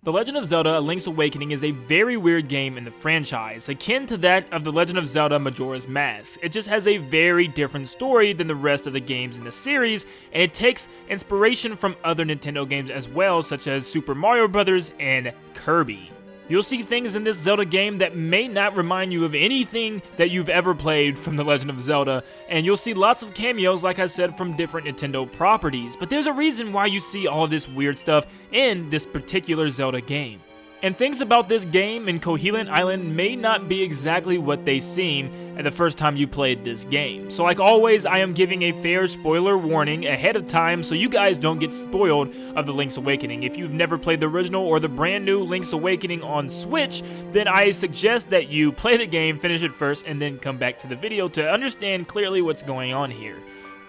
The Legend of Zelda: A Link's Awakening is a very weird game in the franchise, akin to that of The Legend of Zelda: Majora's Mask. It just has a very different story than the rest of the games in the series, and it takes inspiration from other Nintendo games as well, such as Super Mario Bros. And Kirby. You'll see things in this Zelda game that may not remind you of anything that you've ever played from The Legend of Zelda, and you'll see lots of cameos, like I said, from different Nintendo properties, but there's a reason why you see all this weird stuff in this particular Zelda game. And things about this game and Koholint Island may not be exactly what they seem at the first time you played this game. So like always, I am giving a fair spoiler warning ahead of time so you guys don't get spoiled of The Link's Awakening. If you've never played the original or the brand new Link's Awakening on Switch, then I suggest that you play the game, finish it first, and then come back to the video to understand clearly what's going on here.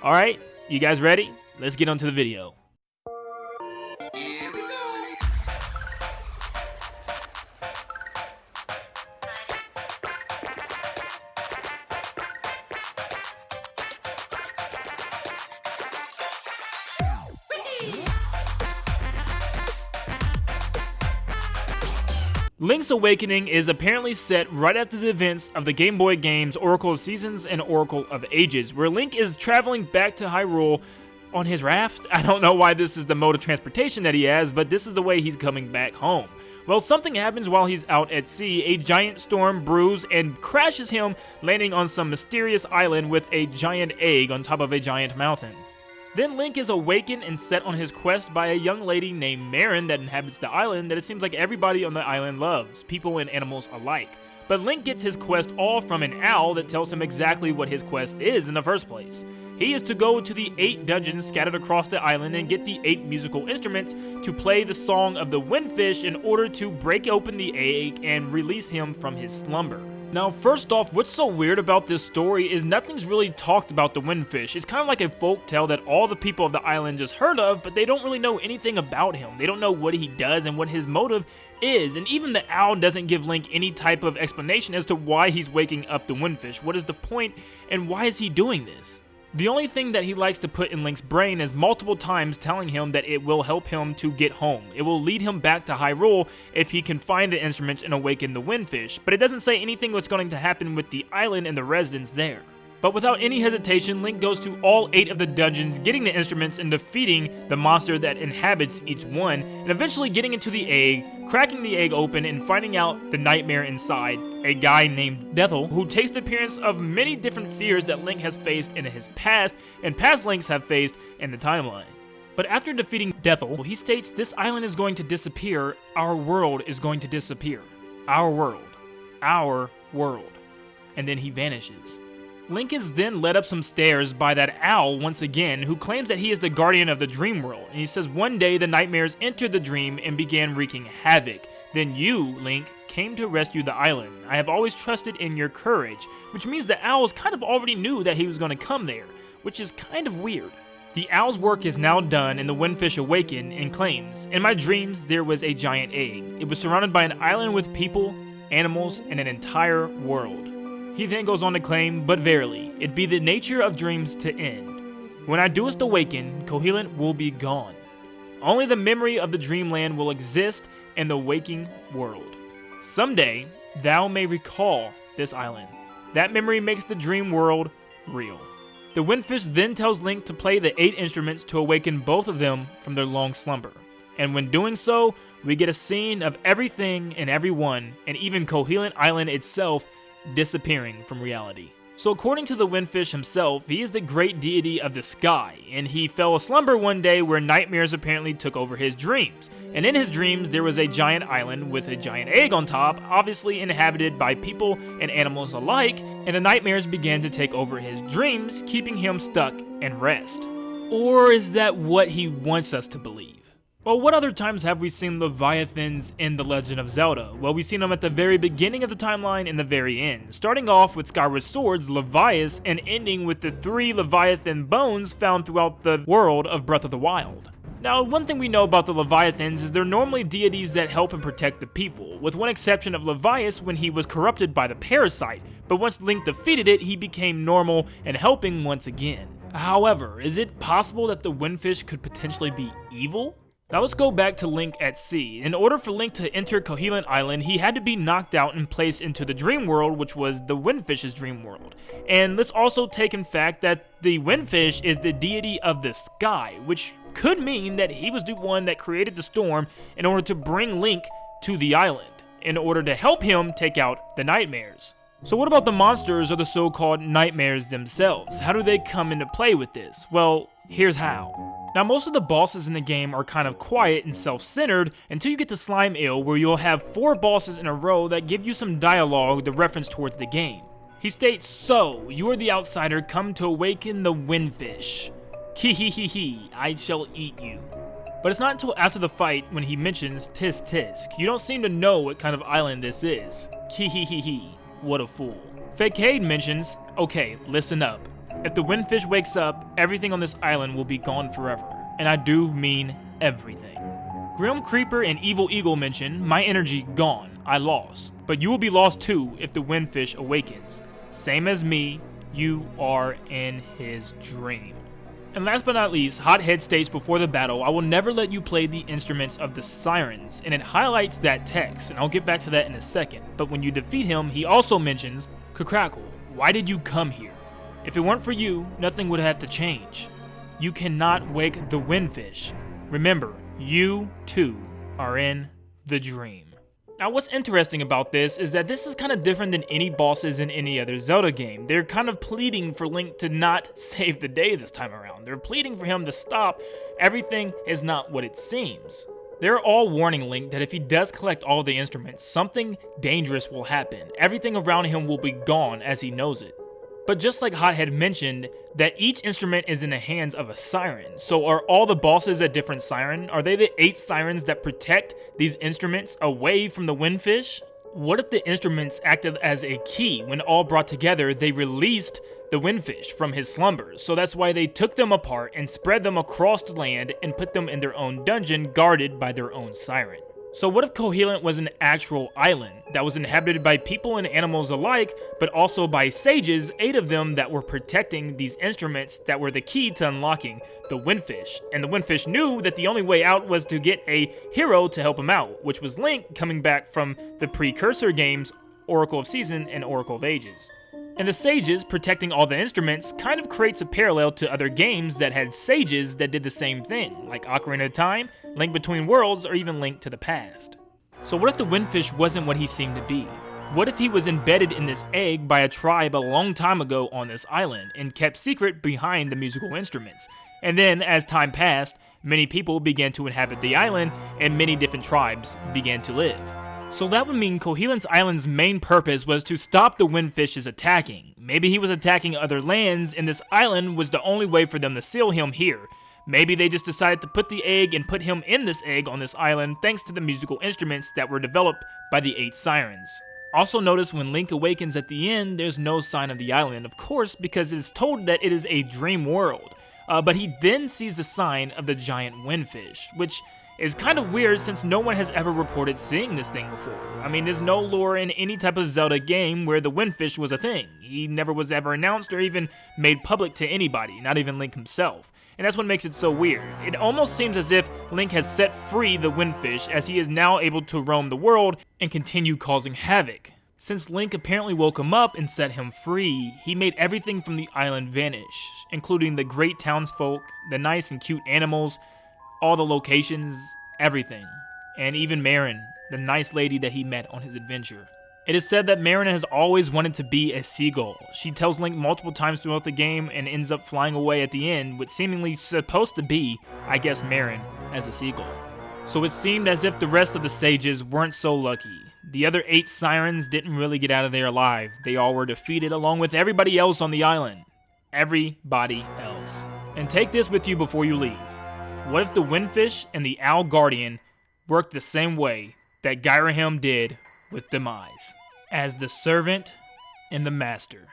Alright, you guys ready? Let's get on to the video. Link's Awakening is apparently set right after the events of the Game Boy games Oracle of Seasons and Oracle of Ages, where Link is traveling back to Hyrule on his raft. I don't know why this is the mode of transportation that he has, but this is the way he's coming back home. Well, something happens while he's out at sea. A giant storm brews and crashes him, landing on some mysterious island with a giant egg on top of a giant mountain. Then Link is awakened and set on his quest by a young lady named Marin that inhabits the island that it seems like everybody on the island loves, people and animals alike. But Link gets his quest all from an owl that tells him exactly what his quest is in the first place. He is to go to the 8 dungeons scattered across the island and get the 8 musical instruments to play the song of the Windfish in order to break open the egg and release him from his slumber. Now, first off, what's so weird about this story is nothing's really talked about the Windfish. It's kind of like a folk tale that all the people of the island just heard of, but they don't really know anything about him. They don't know what he does and what his motive is, and even the owl doesn't give Link any type of explanation as to why he's waking up the Windfish. What is the point, and why is he doing this? The only thing that he likes to put in Link's brain is multiple times telling him that it will help him to get home. It will lead him back to Hyrule if he can find the instruments and awaken the Windfish, but it doesn't say anything what's going to happen with the island and the residents there. But without any hesitation, Link goes to all 8 of the dungeons, getting the instruments and defeating the monster that inhabits each one, and eventually getting into the egg, cracking the egg open, and finding out the nightmare inside, a guy named Deathel, who takes the appearance of many different fears that Link has faced in his past, and past Links have faced in the timeline. But after defeating Deathel, he states, "This island is going to disappear, our world is going to disappear. Our world. Our world." And then he vanishes. Link is then led up some stairs by that owl once again, who claims that he is the guardian of the dream world, and he says one day the nightmares entered the dream and began wreaking havoc. Then you, Link, came to rescue the island. I have always trusted in your courage, which means the owls kind of already knew that he was going to come there, which is kind of weird. The owl's work is now done and the Windfish awaken and claims, "In my dreams there was a giant egg. It was surrounded by an island with people, animals, and an entire world." He then goes on to claim, "But verily, it be the nature of dreams to end. When I doest awaken, Koholint will be gone. Only the memory of the dreamland will exist in the waking world. Someday, thou may recall this island. That memory makes the dream world real." The Windfish then tells Link to play the 8 instruments to awaken both of them from their long slumber. And when doing so, we get a scene of everything and everyone, and even Koholint Island itself, disappearing from reality. So according to the Windfish himself, he is the great deity of the sky, and he fell asleep one day where nightmares apparently took over his dreams. And in his dreams, there was a giant island with a giant egg on top, obviously inhabited by people and animals alike, and the nightmares began to take over his dreams, keeping him stuck in rest. Or is that what he wants us to believe? Well, what other times have we seen Leviathans in The Legend of Zelda? Well, we've seen them at the very beginning of the timeline and the very end, starting off with Skyward Sword's Levias and ending with the 3 Leviathan bones found throughout the world of Breath of the Wild. Now, one thing we know about the Leviathans is they're normally deities that help and protect the people, with one exception of Levias when he was corrupted by the parasite, but once Link defeated it, he became normal and helping once again. However, is it possible that the Windfish could potentially be evil? Now let's go back to Link at sea. In order for Link to enter Cohelant Island, he had to be knocked out and placed into the dream world, which was the Windfish's dream world. And let's also take in fact that the Windfish is the deity of the sky, which could mean that he was the one that created the storm in order to bring Link to the island, in order to help him take out the nightmares. So what about the monsters or the so-called nightmares themselves? How do they come into play with this? Well, here's how. Now, most of the bosses in the game are kind of quiet and self-centered until you get to Slime Ill, where you'll have 4 bosses in a row that give you some dialogue to reference towards the game. He states, "So, you are the outsider come to awaken the Windfish. Hee, I shall eat you." But it's not until after the fight when he mentions tisk tisk. You don't seem to know what kind of island this is. Hee, what a fool. Fakade mentions, "Okay, listen up. If the Windfish wakes up, everything on this island will be gone forever. And I do mean everything." Grim Creeper and Evil Eagle mention, "My energy gone, I lost. But you will be lost too if the Windfish awakens. Same as me, you are in his dream." And last but not least, Hothead states before the battle, "I will never let you play the instruments of the sirens," and it highlights that text, and I'll get back to that in a second. But when you defeat him, he also mentions, "Crackle, why did you come here? If it weren't for you, nothing would have to change. You cannot wake the Windfish. Remember, you too are in the dream." Now what's interesting about this is that this is kind of different than any bosses in any other Zelda game. They're kind of pleading for Link to not save the day this time around. They're pleading for him to stop. Everything is not what it seems. They're all warning Link that if he does collect all the instruments, something dangerous will happen. Everything around him will be gone as he knows it. But just like Hothead mentioned, that each instrument is in the hands of a siren. So are all the bosses a different siren? Are they the 8 sirens that protect these instruments away from the Windfish? What if the instruments acted as a key? When all brought together, they released the Windfish from his slumbers. So that's why they took them apart and spread them across the land and put them in their own dungeon guarded by their own siren. So what if Cohelant was an actual island that was inhabited by people and animals alike, but also by sages, 8 of them that were protecting these instruments that were the key to unlocking the Windfish. And the Windfish knew that the only way out was to get a hero to help him out, which was Link coming back from the precursor games Oracle of Season and Oracle of Ages. And the sages protecting all the instruments kind of creates a parallel to other games that had sages that did the same thing, like Ocarina of Time, Link Between Worlds, or even Link to the Past. So what if the Windfish wasn't what he seemed to be? What if he was embedded in this egg by a tribe a long time ago on this island and kept secret behind the musical instruments? And then, as time passed, many people began to inhabit the island and many different tribes began to live. So that would mean Cohelant Island's main purpose was to stop the Windfish's attacking. Maybe he was attacking other lands and this island was the only way for them to seal him here. Maybe they just decided to put the egg and put him in this egg on this island thanks to the musical instruments that were developed by the 8 sirens. Also notice when Link awakens at the end, there's no sign of the island, of course, because it is told that it is a dream world. But he then sees the sign of the giant Windfish, which is kind of weird since no one has ever reported seeing this thing before. I mean, there's no lore in any type of Zelda game where the Windfish was a thing. He never was ever announced or even made public to anybody, not even Link himself. And that's what makes it so weird. It almost seems as if Link has set free the Windfish as he is now able to roam the world and continue causing havoc. Since Link apparently woke him up and set him free, he made everything from the island vanish, including the great townsfolk, the nice and cute animals, all the locations, everything. And even Marin, the nice lady that he met on his adventure. It is said that Marin has always wanted to be a seagull. She tells Link multiple times throughout the game and ends up flying away at the end, which seemingly supposed to be, I guess, Marin as a seagull. So it seemed as if the rest of the sages weren't so lucky. The other 8 sirens didn't really get out of there alive. They all were defeated along with everybody else on the island. Everybody else. And take this with you before you leave. What if the Windfish and the Owl Guardian worked the same way that Gyrohem did with Demise, as the servant and the master?